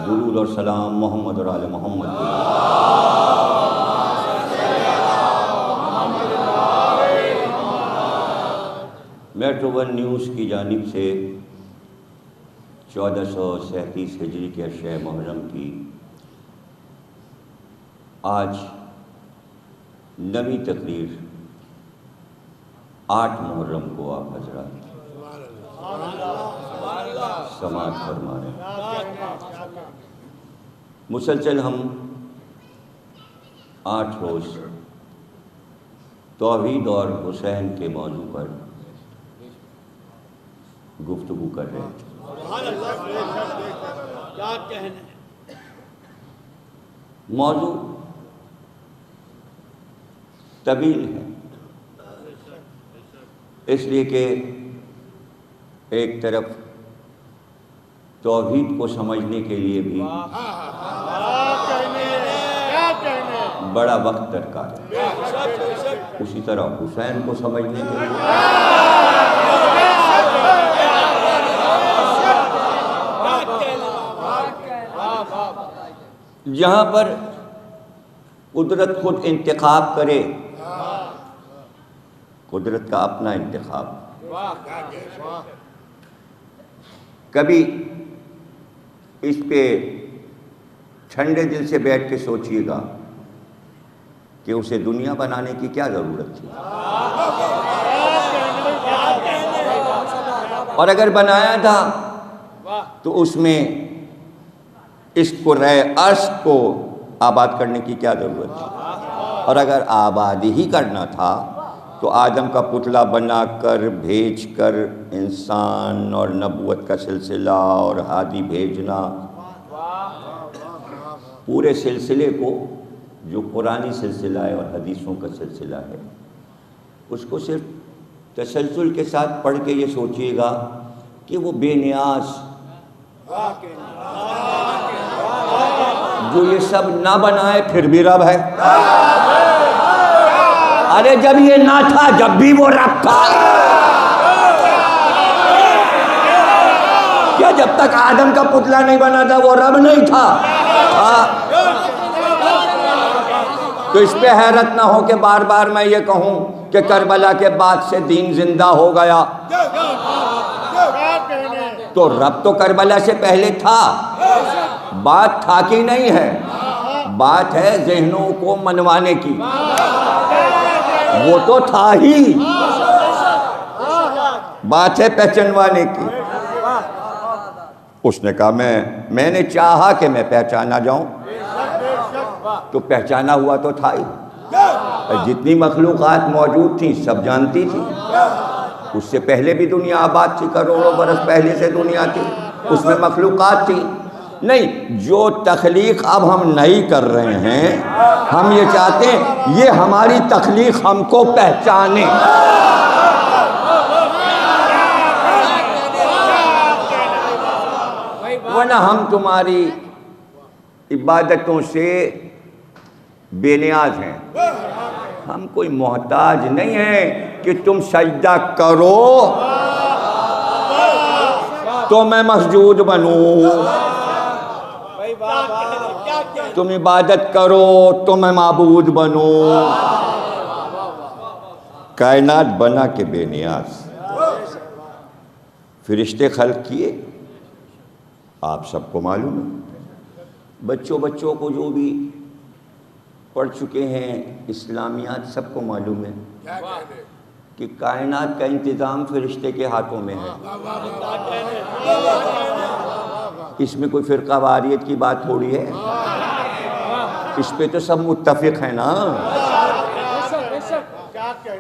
दुरूद और सलाम मोहम्मद और आले मोहम्मद। मेट्रो वन न्यूज़ की जानिब से 1437 हिजरी के अशे मुहर्रम की आज नवी तकरीर 8 मुहर्रम को आप हजरात समाअत फरमा रहे हैं। मुसलसल हम 8 रोज़ तौहीद और हुसैन के मौजू पर गुफ्तगू कर रहे हैं। मौजू तवील है, इसलिए कि एक तरफ तौहीद को समझने के लिए भी बड़ा वक्त दरकार है, उसी तरह हुसैन को समझने के लिए जहाँ पर कुदरत खुद इंतखाब करे, कुदरत का अपना इंतखाब, कभी इस पे ठंडे दिल से बैठ के सोचिएगा कि उसे दुनिया बनाने की क्या ज़रूरत थी, और अगर बनाया था तो उसमें इसको रहे अर्श को आबाद करने की क्या ज़रूरत थी, और अगर आबाद ही करना था तो आदम का पुतला बनाकर भेज कर इंसान और नबूवत का सिलसिला और हादी भेजना, पूरे सिलसिले को जो कुरानी सिलसिला है और हदीसों का सिलसिला है, उसको सिर्फ तसलसल के साथ पढ़ के ये सोचिएगा कि वो बेनियाज जो ये सब ना बनाए फिर भी रब है। अरे जब ये ना था जब भी वो रब था। क्या जब तक आदम का पुतला नहीं बना था वो रब नहीं था? तो इस पे हैरत ना हो कि बार बार मैं ये कहूं कि करबला के बाद से दीन जिंदा हो गया, तो रब तो करबला से पहले था। बात था कि नहीं है, बात है ज़हनों को मनवाने की, वो तो था ही, बात है पहचानवाने की। उसने कहा मैंने चाहा कि मैं पहचाना जाऊं, तो पहचाना हुआ तो था ही। जितनी मखलूक़ात मौजूद थी सब जानती थी, उससे पहले भी दुनिया आबाद थी, करोड़ों बरस पहले से दुनिया थी, उसमें मखलूक़ात थी। नहीं, जो तख्लीक अब हम नहीं कर रहे हैं, हम ये चाहते हैं ये हमारी तख्लीक हमको पहचाने। वरना हम तुम्हारी इबादतों से बेनियाज हैं, हम कोई मोहताज नहीं है कि तुम सजदा करो तो मैं मसजूद बनूं, तुम इबादत करो तो मैं माबूद बनूं। कायनात बना के बेनियाज, फरिश्ते खल्क किए, आप सबको मालूम है। बच्चों को जो भी पढ़ चुके हैं इस्लामियात, सबको मालूम है कि कायनात का इंतज़ाम फरिश्ते के हाथों में है। इसमें कोई फ़िरक़ावारियत की बात थोड़ी है, इस पे तो सब मुत्तफ़िक़ है ना,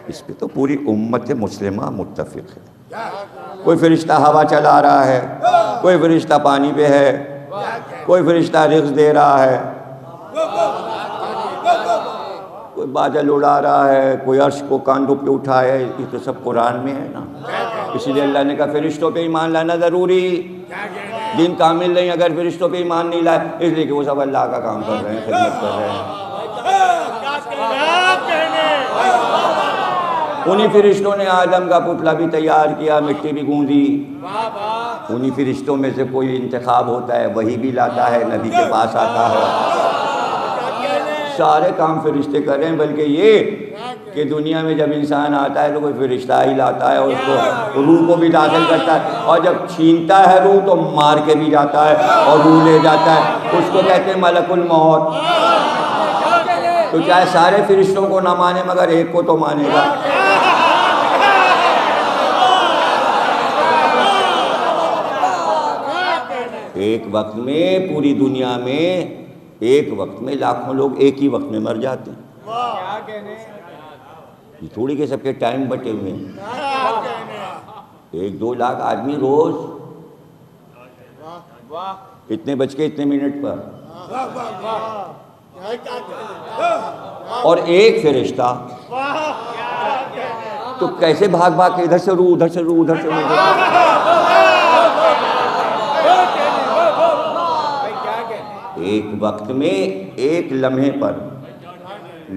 इस पे तो पूरी उम्मत मुस्लिमा मुत्तफ़िक़ है। कोई फरिश्ता हवा चला रहा है, कोई फरिश्ता पानी पे है, कोई फरिश्ता रिज़्क़ दे रहा है, कोई बादल उड़ा रहा है, कोई अर्श को कांधों पे उठाए, ये तो सब कुरान में है ना। इसलिए अल्लाह ने कहा फरिश्तों पे ईमान लाना ज़रूरी, दिन कामिल नहीं अगर फरिश्तों पे ईमान नहीं लाए, इसलिए कि वो सब अल्लाह का काम कर रहे हैं, खिदमत कर रहे हैं। उन्हीं फरिश्तों ने आदम का पुतला भी तैयार किया, मिट्टी भी गूंदी, उन्हीं फरिश्तों में से कोई इंतखाब होता है, वही भी लाता है, नबी के पास आता है। सारे काम फरिश्ते कर रहे हैं, बल्कि ये कि दुनिया में जब इंसान आता है तो कोई फरिश्ता ही लाता है, उसको रूह को भी दाखिल करता है, और जब छीनता है रूह तो मार के भी जाता है और रूह ले जाता है। उसको कहते हैं मलकुल मौत। तो चाहे सारे फरिश्तों को ना माने मगर एक को तो मानेगा। एक वक्त में पूरी दुनिया में एक वक्त में लाखों लोग एक ही वक्त में मर जाते हैं। ये थोड़ी के सबके टाइम बटे हुए हैं। 1-2 लाख आदमी रोज इतने बज के इतने मिनट पर, और एक फरिश्ता तो कैसे भाग भाग के इधर से रूह उधर से रूह उधर से रूह। एक वक्त में एक लम्हे पर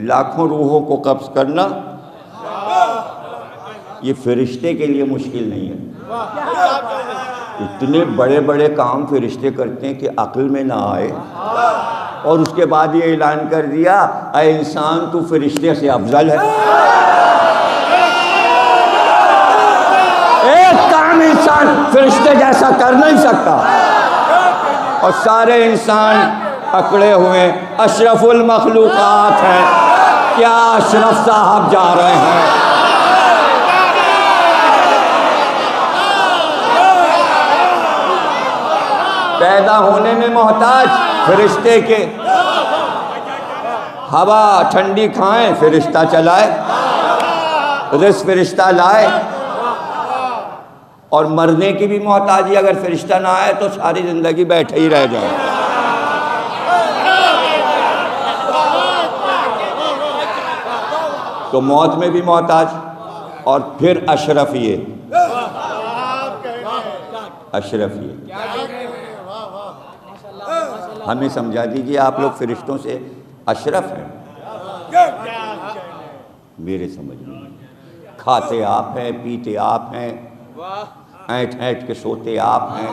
लाखों रूहों को कब्ज करना ये फरिश्ते के लिए मुश्किल नहीं है। इतने बड़े बड़े काम फरिश्ते करते हैं कि अक्ल में ना आए, और उसके बाद ये ऐलान कर दिया ऐ इंसान तू फरिश्ते से अफजल है। एक काम इंसान फरिश्ते जैसा कर नहीं सकता, और सारे इंसान पकड़े हुए अशरफुल मखलूकात हैं। क्या अशरफ साहब जा रहे हैं। पैदा होने में मोहताज फरिश्ते के, हवा ठंडी खाएं फरिश्ता चलाए, रिज़्क़ फरिश्ता लाए, और मरने की भी मोहताजी अगर फरिश्ता ना आए तो सारी जिंदगी बैठे ही रह जाए। तो मौत में भी मोहताज, और फिर अशरफ ये हमें समझा दीजिए आप लोग फरिश्तों से अशरफ हैं। मेरे समझ में खाते आप हैं, पीते आप हैं, ऐंठ ऐंठ के सोते आप हैं,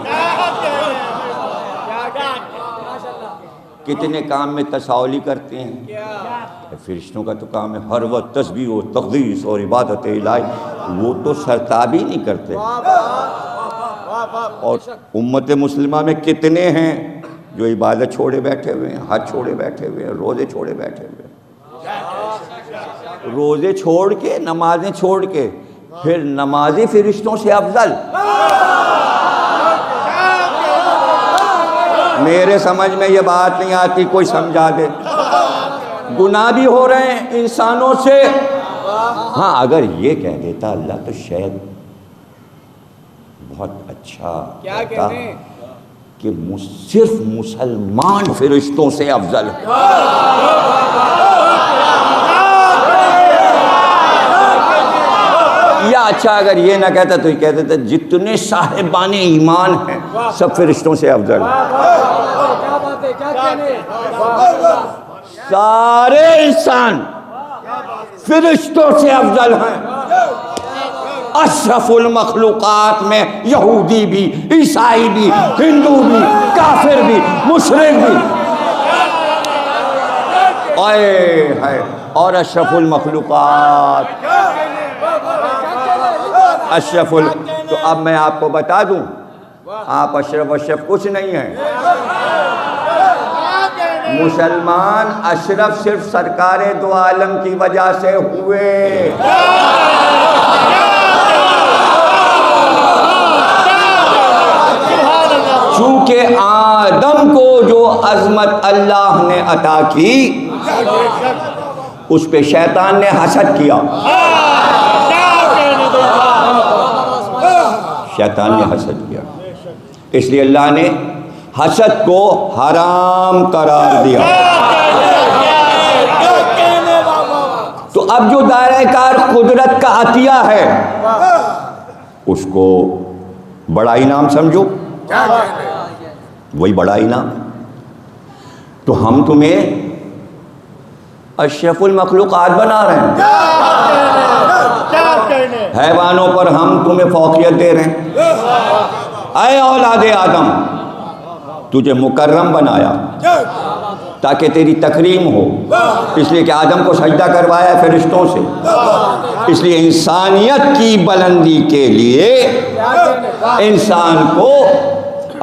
कितने काम में तसाउली करते हैं। फरिश्तों का तो काम है हर वक्त तस्बीह व तक़दीस और इबादत इलाही, वो तो सरताबी नहीं करते। और उम्मत मुस्लिमा में कितने हैं जो इबादत छोड़े बैठे हुए हैं, हज छोड़े बैठे हुए हैं, रोज़े छोड़े बैठे हुए हैं। रोज़े छोड़ के, नमाजें छोड़ के, फिर नमाजी फरिश्तों से अफजल। मेरे समझ में ये बात नहीं आती, कोई समझा दे। गुनाह भी हो रहे हैं इंसानों से। हाँ, अगर ये कह देता अल्लाह तो शायद बहुत अच्छा कहता कि सिर्फ मुसलमान फरिश्तों से अफजल है। या अच्छा अगर ये ना कहता तो ये कहते थे जितने साहिबाने ईमान हैं सब फरिश्तों से अफजल हैं। सारे इंसान फरिश्तों से अफजल हैं। अशरफुल मखलूकात में यहूदी भी, ईसाई भी, हिंदू भी, काफिर भी, मुशरिक भी, और अशरफुल मखलूकात अशरफुल। तो अब मैं आपको बता दूं, आप अशरफ कुछ नहीं है। मुसलमान अशरफ सिर्फ सरकारे दो आलम की वजह से हुए। चूंकि आदम को जो अजमत अल्लाह ने अता की उस पे शैतान ने हसद किया। शैतान ने हसद किया, इसलिए अल्लाह ने हसद को हराम करार दिया। तो अब जो दायरा-ए-कार कुदरत का अतिया है उसको बड़ा इनाम समझो, वही बड़ा इनाम। तो हम तुम्हें अशरफुल मखलूकात बना रहे हैं, हैवानों पर हम तुम्हें फौकियत दे रहे हैं। ऐ औलादे आदम, तुझे मुकर्रम बनाया ताकि तेरी तकरीम हो, इसलिए कि आदम को सजदा करवाया फरिश्तों से, इसलिए इंसानियत की बुलंदी के लिए इंसान को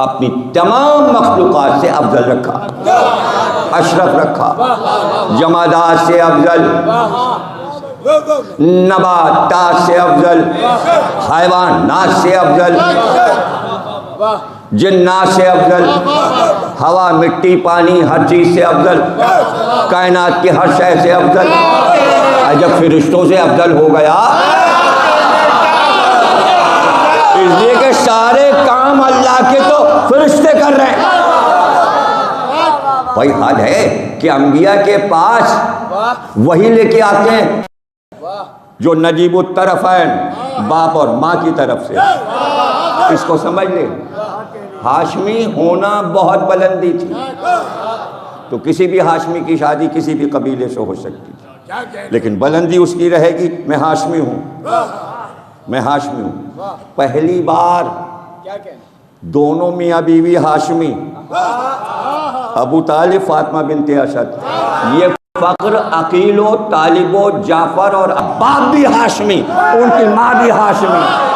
अपनी तमाम मखलूक़ात से अफजल रखा, अशरफ रखा, जमादात से अफजल, नबातात से अफजल, हैवानात से अफजल, जिन्नात से अफजल, हवा मिट्टी पानी हर चीज़ से अफजल, कायनात की हर शय से अफजल। जब फरिश्तों से अफजल हो गया, इसलिए कि सारे काम अल्लाह के तो फरिश्ते कर रहे हैं। भाई हद है कि अंबिया के पास वही लेके आते हैं जो नजीबुत तरफ़ैन, बाप और माँ की तरफ से। इसको समझ ले, हाशमी होना बहुत बुलंदी थी, तो किसी भी हाशमी की शादी किसी भी कबीले से हो सकती थी, लेकिन बुलंदी उसकी रहेगी, मैं हाशमी हूँ, मैं हाशमी हूँ। पहली बार दोनों मियाँ बीवी हाशमी, अबू तालिब फातिमा बिनते असद, ये फ़क्र अकीलो तालिबो जाफ़र और अब्बास भी हाशमी, उनकी माँ भी हाशमी।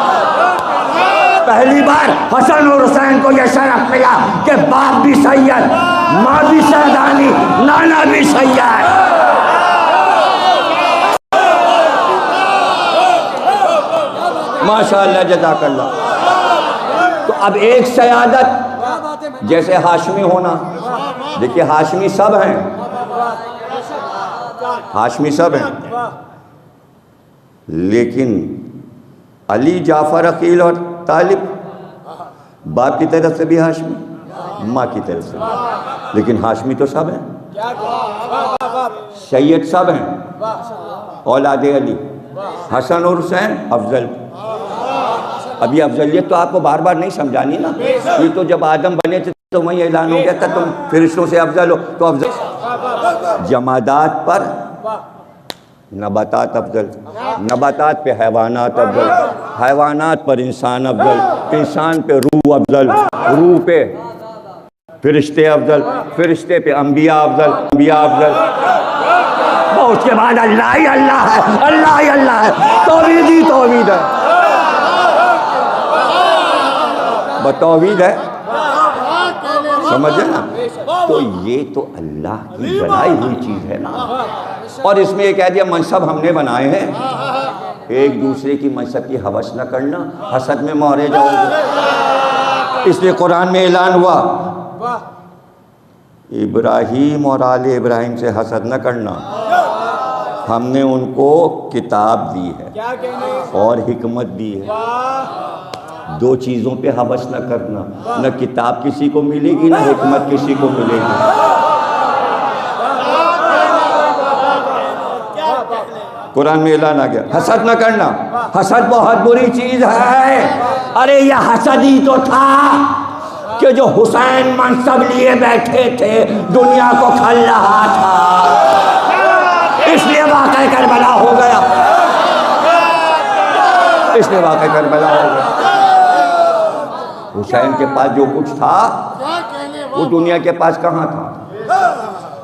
पहली बार हसन और हुसैन को यह शरफ मिला कि बाप भी सैयद, माँ भी सैदानी, नाना भी सैयद। माशाअल्लाह, जज़ाकल्लाह। तो अब एक सयादत जैसे हाशमी होना, देखिए हाशमी सब हैं, हाशमी सब हैं, लेकिन अली, जाफ़र, अकील और तालिब बाप की तरफ से भी हाशमी, माँ की तरफ से, लेकिन हाशमी तो सब हैं, सैयद सब हैं, औलादे अली, हसन और हुसैन अफजल। अभी अफजलियत तो आपको बार बार नहीं समझानी ना, ये तो जब आदम बने थे तो वही ऐलान हो गया था तुम फरिश्तों से अफजल हो, तो अफजल। जमादात पर नबातात अफजल, नबातात पे हैवानात अफजल, हैवानात पर इंसान अफजल, इंसान पे रूह अफजल, रूह पे फरिश्ते अफजल, फरिश्ते पे अंबिया अफजल, अंबिया अफजल। उसके बाद अल्लाह ही अल्लाह है, अल्लाह ही अल्लाह है, तौहीद ही तौहीद है, तौहीद है, समझे ना। तो ये तो अल्लाह की बनाई हुई चीज़ है ना। और इसमें ये कह दिया मनसब हमने बनाए हैं, एक दूसरे की मनसब की हवस न करना, हसद में मारे जाओगे। इसलिए कुरान में ऐलान हुआ, इब्राहीम और आले इब्राहीम से हसद न करना, हमने उनको किताब दी है और हिकमत दी है। दो चीज़ों पे हवस न करना, न किताब किसी को मिलेगी न हिकमत किसी को मिलेगी। कुरान में ऐलान आ गया, हसद न करना, हसद बहुत बुरी चीज़ है। अरे यह हसद ही तो था कि जो हुसैन मनसब लिए बैठे थे, दुनिया को खल रहा था, इसलिए वाक़या करबला हो गया, इसलिए वाक़या करबला हो गया। हुसैन के पास जो कुछ था वो दुनिया के पास कहाँ था।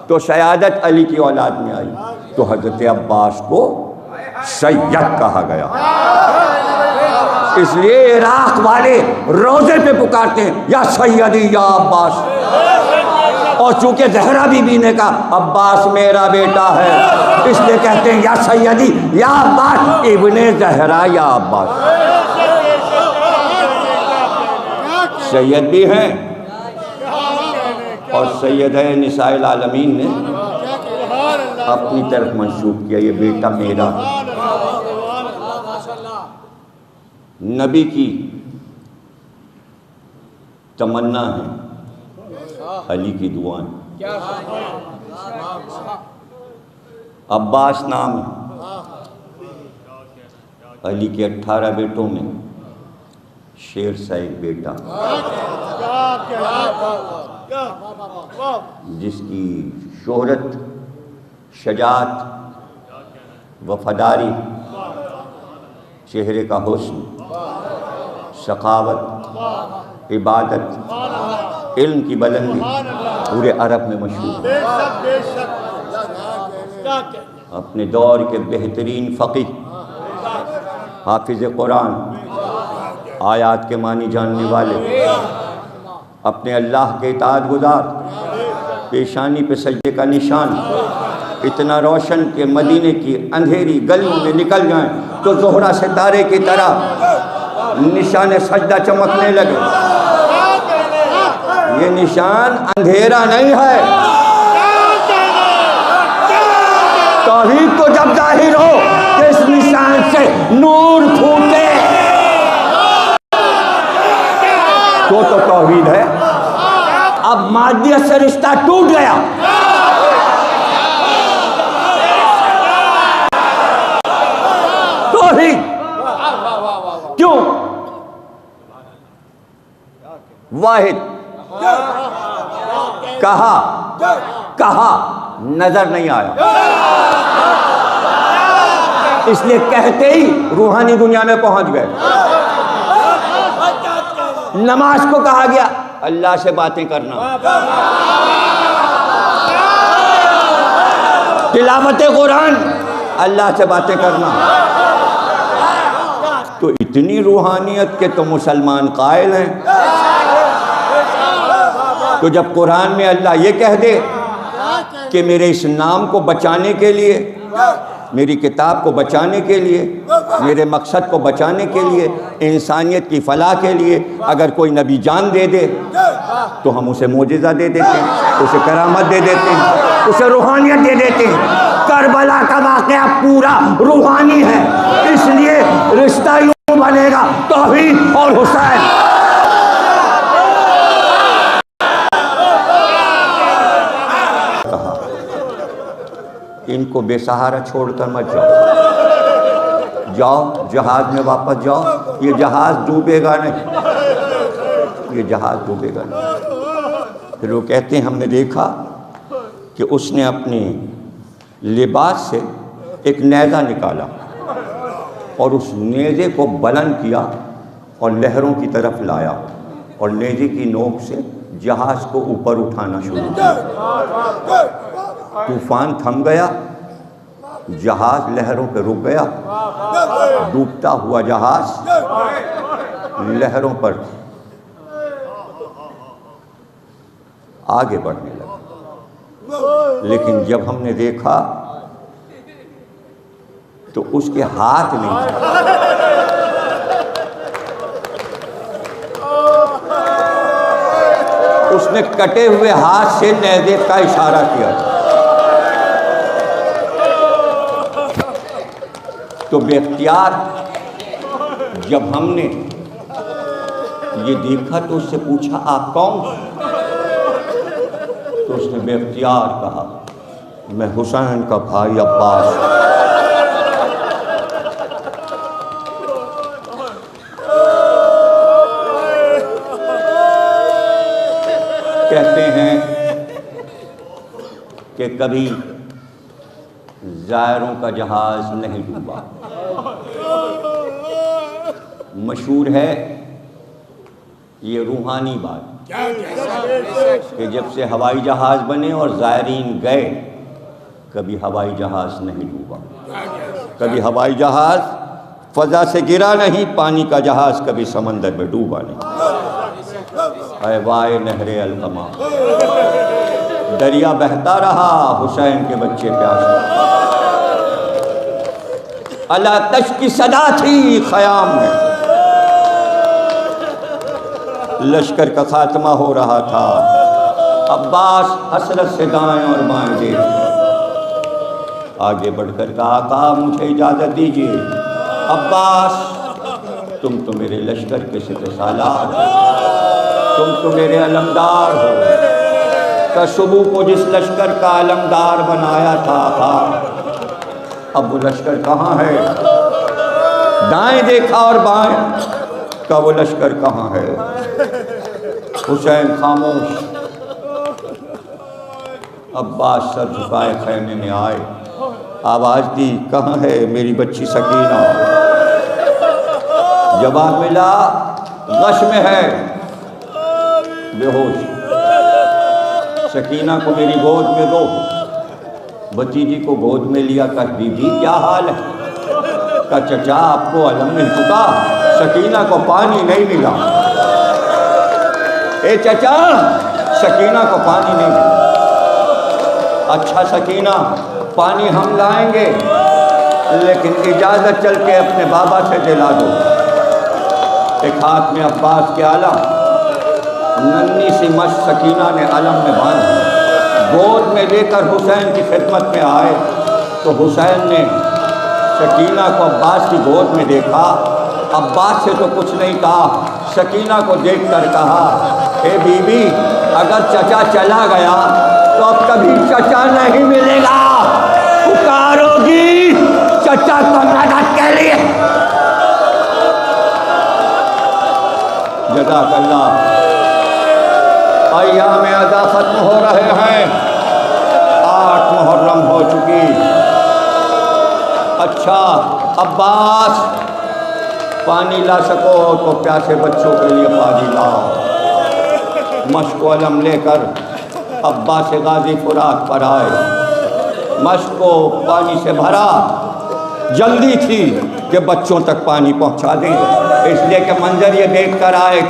तो शहादत अली की औलाद में आई, तो हज़रत अब्बास को सैयद कहा गया। इसलिए इराक वाले रोज़े पे पुकारते हैं या सैयदी या अब्बास। और चूंकि ज़हरा बीबी ने कहा अब्बास मेरा बेटा है, इसलिए कहते हैं या सैयदी या अब्बास, इब्ने ज़हरा या अब्बास। सैयद भी हैं और सैयद निसाइल आलमीन ने अपनी तरफ मंसूब किया, ये बेटा मेरा। नबी की तमन्ना है, अली की दुआएं। अब्बास नाम है, अली के 18 बेटों में शेर सा एक बेटा, जिसकी शोहरत, शजात, वफादारी, चेहरे का हुस्न, सखावत, इबादत, इल्म की बुलंदी पूरे अरब में मशहूर है। अपने दौर के बेहतरीन फ़क़ीह, हाफिज़ कुरान, आयात के मानी जानने वाले, अपने अल्लाह के इताअत गुज़ार, पेशानी पे सजदे का निशान इतना रोशन कि मदीने की अंधेरी गलियों में निकल जाएं तो ज़ोहरा सितारे की तरह निशान सजदा चमकने लगे। ये निशान अंधेरा नहीं है, तौहीद को जब जाहिर हो कि इस निशान से नूर फूटे तो तौहीद है। अब मादियत से रिश्ता टूट गया, तौहीद क्यों? वाहिद कहा नजर नहीं आया, इसलिए कहते ही रूहानी दुनिया में पहुंच गए। नमाज को कहा गया अल्लाह से बातें करना, तिलावत कुरान अल्लाह से बातें करना। तो इतनी रूहानियत के तो मुसलमान कायल हैं। तो जब कुरान में अल्लाह ये कह दे कि मेरे इस नाम को बचाने के लिए, मेरी किताब को बचाने के लिए, मेरे मकसद को बचाने के लिए, इंसानियत की फलाह के लिए अगर कोई नबी जान दे दे तो हम उसे मोजिज़ा दे देते हैं, उसे करामत दे देते हैं, उसे रूहानियत दे देते हैं। करबला का वाक़या पूरा रूहानी है, इसलिए रिश्ता यूँ बनेगा तौहीद और हुसैन। इनको बेसहारा छोड़कर मत जाओ, जहाज में वापस जाओ। ये जहाज डूबेगा नहीं, ये जहाज डूबेगा नहीं। फिर वो कहते हैं हमने देखा कि उसने अपने लिबास से एक नेज़ा निकाला और उस नेज़े को बुलंद किया और लहरों की तरफ लाया और नेज़े की नोक से जहाज को ऊपर उठाना शुरू किया। तूफान थम गया, जहाज लहरों पे रुक गया, डूबता हुआ जहाज लहरों पर आगे बढ़ने लगा। लेकिन जब हमने देखा तो उसके हाथ नहीं थे, उसने कटे हुए हाथ से नेज़े का इशारा किया। तो बेख्तियार जब हमने ये देखा तो उससे पूछा आप कौन? तो उसने बेख्तियार कहा मैं हुसैन का भाई अब्बास। कहते हैं कि कभी ज़ायरों का जहाज़ नहीं डूबा। मशहूर है ये रूहानी बात कि जब से हवाई जहाज़ बने और ज़ायरीन गए, कभी हवाई जहाज़ नहीं डूबा, कभी हवाई जहाज़ फ़ज़ा से गिरा नहीं, पानी का जहाज़ कभी समंदर में डूबा नहीं। ऐ वाए नहरे अलकमा, दरिया बहता रहा, हुसैन के बच्चे प्यासे। अला तश की सदा थी ख़याम में, लश्कर का खात्मा हो रहा था। अब्बास हसरत से दाएं और बाएं देख आगे बढ़कर कहा आका मुझे इजाज़त दीजिए। अब्बास तुम तो मेरे लश्कर के सिपहसालार हो, तुम तो मेरे अलमदार हो। कसुबू को जिस लश्कर का अलमदार बनाया था, अब वो लश्कर कहाँ है? दाएं देखा और बाएं का वो लश्कर कहाँ है? हुसैन खामोश। अब्बास सर झुकाए खैमे में आए, आवाज़ दी कहाँ है मेरी बच्ची सकीना? जवाब मिला गश में है, बेहोश। सकीना को मेरी गोद में दो। भतीजी को गोद में लिया, कहा बीबी क्या हाल है? कहा चचा आपको अलम मिल चुका, सकीना को पानी नहीं मिला। ए चचा, सकीना को पानी नहीं मिला। अच्छा सकीना, पानी हम लाएंगे, लेकिन इजाज़त चल के अपने बाबा से दिला दो। एक हाथ में अब्बास के आलम, नन्ही सी मस्त सकीना ने अलम में बांधा, गोद में लेकर हुसैन की खिदमत में आए तो हुसैन ने सकीना को अब्बास की गोद में देखा। अब्बास से तो कुछ नहीं कहा, सकीना को देखकर कहा, हे बीबी, अगर चचा चला गया तो अब कभी चचा नहीं मिलेगा, पुकारोगी चचा को मदद के लिए। जज़ाकल्लाह। अय्याम अज़ा खत्म हो रहे हैं, 8 मुहर्रम हो चुकी। अच्छा अब्बास, पानी ला सको तो प्यासे बच्चों के लिए पानी लाओ। मश्क अलम लेकर अब्बास गाजी फुरात पर आए, मश्क को पानी से भरा। जल्दी थी कि बच्चों तक पानी पहुंचा दें, इसलिए कि मंजर ये देख कर आए